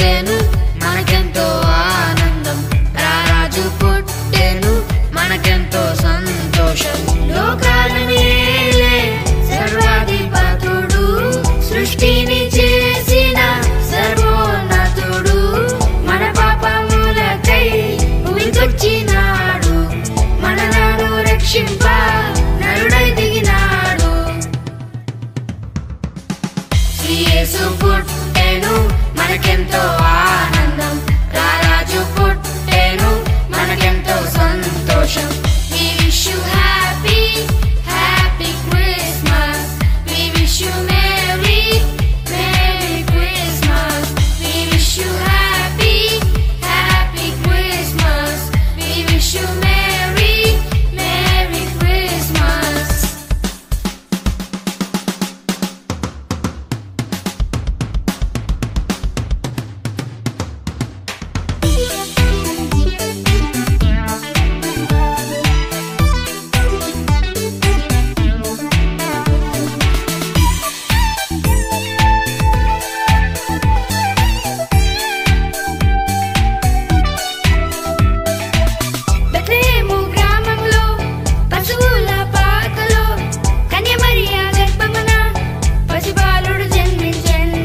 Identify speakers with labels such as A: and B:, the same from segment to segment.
A: పుట్టెను మనకెంతో ఆనందం, రారాజు పుట్టెను మనకెంతో సంతోషం. లోకాలను ఏలే సర్వాధిపతుడు, సృష్టిని చేసిన సర్వోన్నతుడు, మన పాపములకై భూమికొచ్చినాడు, మనలను రక్షింప నరుడై దిగినాడు. యేసు పుట్టెను మనకెంతో ఆనందం, రారాజు పుట్టెను మనకెంతో సంతోషం. We wish you happy, happy Christmas. We wish you merry, merry Christmas. We wish you happy, happy Christmas. We wish you merry, merry Christmas. Bethlehem గ్రామంలో పశువుల పాకలో కన్య మరియ గర్భమున పసిబాలుడు జన్మించెను.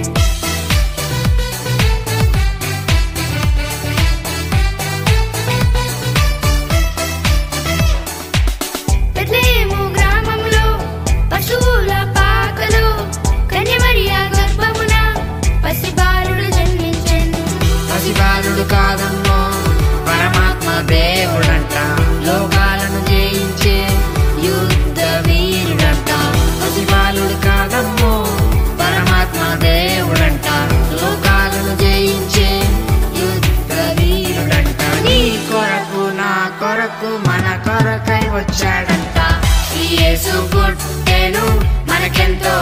A: బెత్లెహేము గ్రామంలో పశువుల పాకలో కన్య మరియ గర్భమున పసిబాలుడు జన్మించెను. పసిబాలుడు కాదమ్మో పరమాత్మ దేవుడంట, లోకాలను జయించే యుద్ధ వీరుడంట. పసిబాలుడు కాదమ్మో పరమాత్మ దేవుడంట, లోకాలను జయించే యుద్ధ వీరుడంట. నీ కొరకు నా కొరకు మన కొరకై వచ్చాడంట. యేసు పుట్టెను మనకెంతో